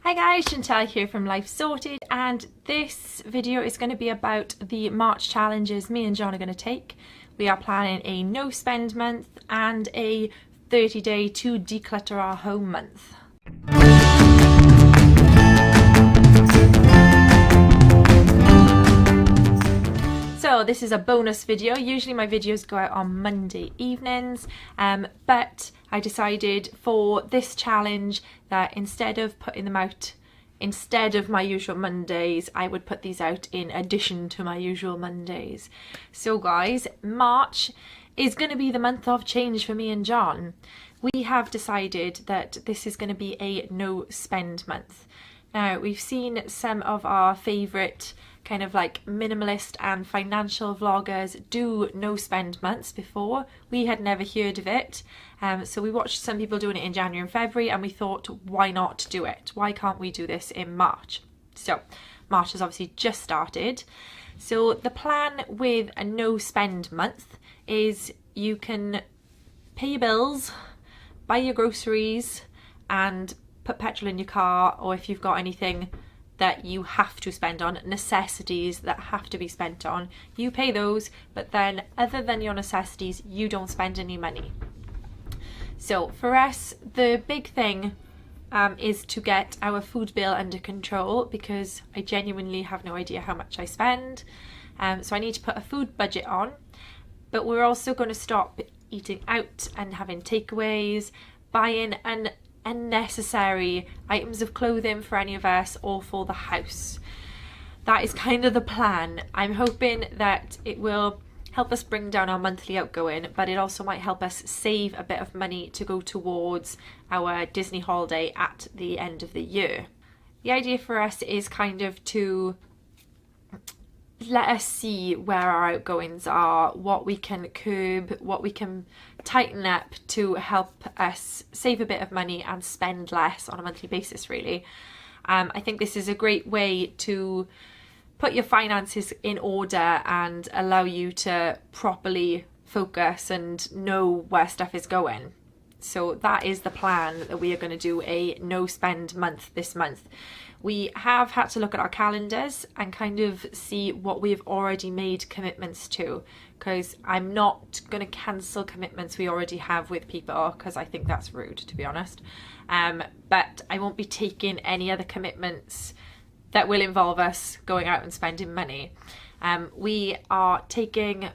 Hi guys, Chantal here from Life Sorted, and this video is going to be about the March challenges me and John are going to take. We are planning a no spend month and a 30-day to declutter our home month. So this is a bonus video. Usually my videos go out on Monday evenings, but I decided for this challenge that instead of putting them out instead of my usual Mondays, I would put these out in addition to my usual Mondays. So guys, March is going to be the month of change for me and John. We have decided that this is going to be a no spend month. Now, we've seen some of our favourite kind of like minimalist and financial vloggers do no spend months before. We had never heard of it. So we watched some people doing it in January and February, and we thought, why not do it? Why can't we do this in March? So March has obviously just started. So the plan with a no spend month is you can pay your bills, buy your groceries, and put petrol in your car, or if you've got anything that you have to spend on, necessities that have to be spent on, you pay those, but then other than your necessities, you don't spend any money. So for us, the big thing is to get our food bill under control, because I genuinely have no idea how much I spend. So I need to put a food budget on, but we're also going to stop eating out and having takeaways, buying unnecessary items of clothing for any of us or for the house. That is kind of the plan. I'm hoping that it will help us bring down our monthly outgoing, but it also might help us save a bit of money to go towards our Disney holiday at the end of the year. The idea for us is kind of to let us see where our outgoings are, what we can curb, what we can tighten up to help us save a bit of money and spend less on a monthly basis, really. I think this is a great way to put your finances in order and allow you to properly focus and know where stuff is going. So that is the plan, that we are going to do a no spend month this month. We have had to look at our calendars and kind of see what we've already made commitments to, because I'm not going to cancel commitments we already have with people, because I think that's rude, to be honest. But I won't be taking any other commitments that will involve us going out and spending money. We are taking,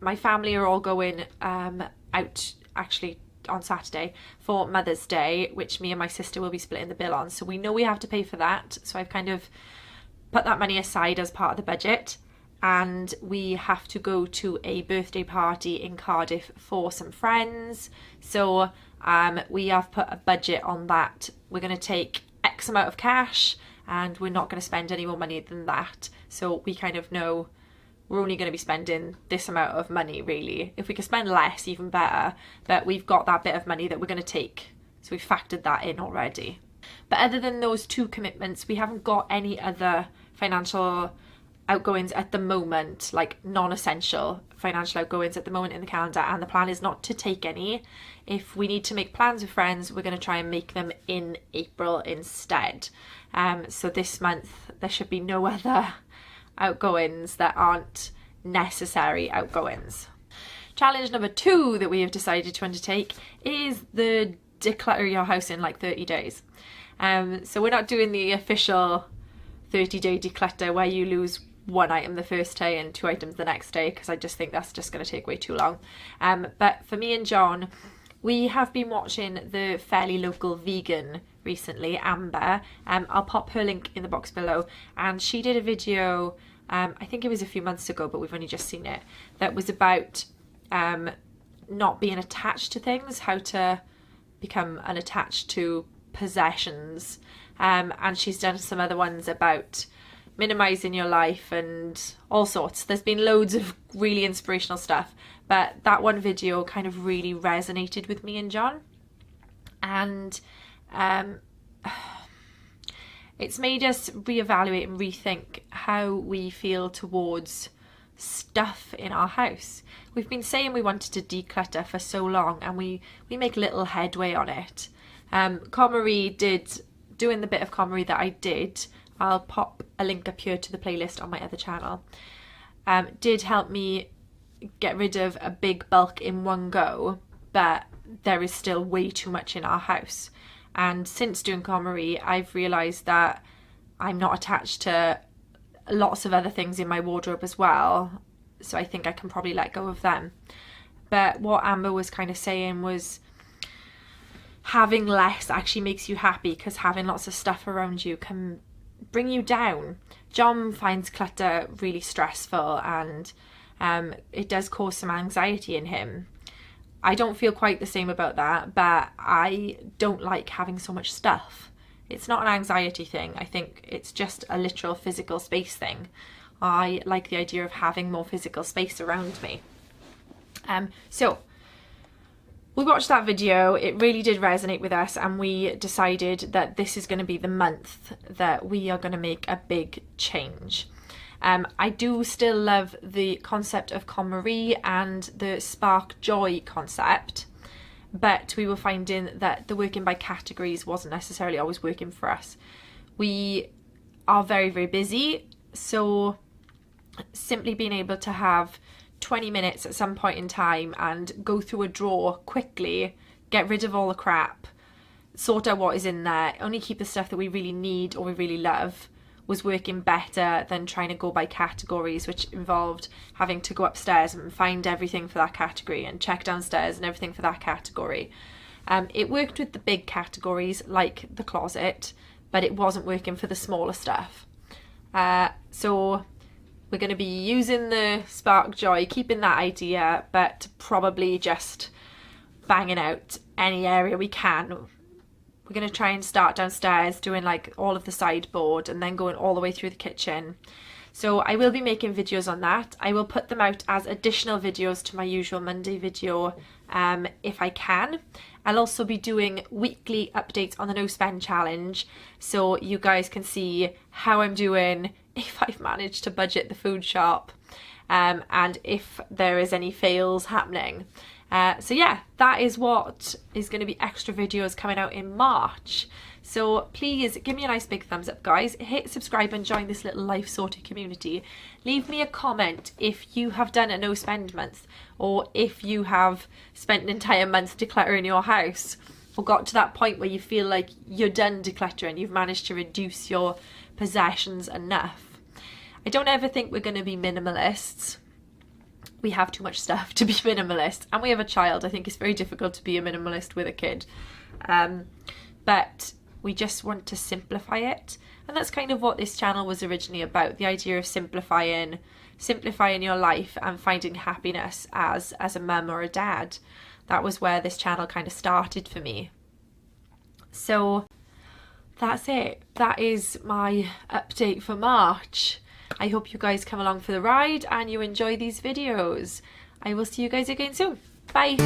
my family are all going out actually on Saturday for Mother's Day, which me and my sister will be splitting the bill on. So we know we have to pay for that. So I've kind of put that money aside as part of the budget. And we have to go to a birthday party in Cardiff for some friends. So we have put a budget on that. We're going to take X amount of cash and we're not going to spend any more money than that. So we kind of know we're only going to be spending this amount of money, really. If we can spend less, even better, but we've got that bit of money that we're going to take. So we've factored that in already. But other than those two commitments, we haven't got any other financial outgoings at the moment, like non-essential financial outgoings at the moment in the calendar, and the plan is not to take any. If we need to make plans with friends, we're going to try and make them in April instead. So this month, there should be no other outgoings that aren't necessary outgoings. Challenge number 2 that we have decided to undertake is the declutter your house in like 30 days. So we're not doing the official 30-day declutter where you lose one item the first day and 2 items the next day, because I just think that's just going to take way too long. But for me and John, we have been watching the fairly local vegan recently, Amber. I'll pop her link in the box below, and she did a video, I think it was a few months ago, but we've only just seen it, that was about not being attached to things, how to become unattached to possessions, and she's done some other ones about minimizing your life and all sorts. There's been loads of really inspirational stuff, but that one video kind of really resonated with me and John, and it's made us reevaluate and rethink how we feel towards stuff in our house. We've been saying we wanted to declutter for so long, and we make little headway on it. KonMari did doing the bit of KonMari that I did, I'll pop a link up here to the playlist on my other channel, did help me get rid of a big bulk in one go, but there is still way too much in our house. And since doing KonMari, I've realised that I'm not attached to lots of other things in my wardrobe as well, so I think I can probably let go of them. But what Amber was kind of saying was having less actually makes you happy, because having lots of stuff around you can bring you down. John finds clutter really stressful, and it does cause some anxiety in him. I don't feel quite the same about that, but I don't like having so much stuff. It's not an anxiety thing. I think it's just a literal physical space thing. I like the idea of having more physical space around me. So we watched that video, it really did resonate with us, and we decided that this is going to be the month that we are going to make a big change. I do still love the concept of KonMari and the spark joy concept, but we were finding that the working by categories wasn't necessarily always working for us. We are very, very busy, so simply being able to have 20 minutes at some point in time and go through a drawer quickly, get rid of all the crap, sort out what is in there, only keep the stuff that we really need or we really love, was working better than trying to go by categories, which involved having to go upstairs and find everything for that category and check downstairs and everything for that category. It worked with the big categories like the closet, but it wasn't working for the smaller stuff. So we're going to be using the spark joy, keeping that idea, but probably just banging out any area we can. We're going to try and start downstairs, doing like all of the sideboard and then going all the way through the kitchen. So I will be making videos on that. I will put them out as additional videos to my usual Monday video if I can. I'll also be doing weekly updates on the no spend challenge, so you guys can see how I'm doing, if I've managed to budget the food shop, and if there is any fails happening. So yeah, that is what is going to be extra videos coming out in March. So please give me a nice big thumbs up, guys. Hit subscribe and join this little life sorted community. Leave me a comment if you have done a no spend month, or if you have spent an entire month decluttering your house, or got to that point where you feel like you're done decluttering, you've managed to reduce your possessions enough. I don't ever think we're going to be minimalists. We have too much stuff to be minimalist, and we have a child. I think it's very difficult to be a minimalist with a kid, but we just want to simplify it, and that's kind of what this channel was originally about, the idea of simplifying your life and finding happiness as a mum or a dad. That was where this channel kind of started for me. So that's it. That is my update for March. I hope you guys come along for the ride and you enjoy these videos. I will see you guys again soon. Bye.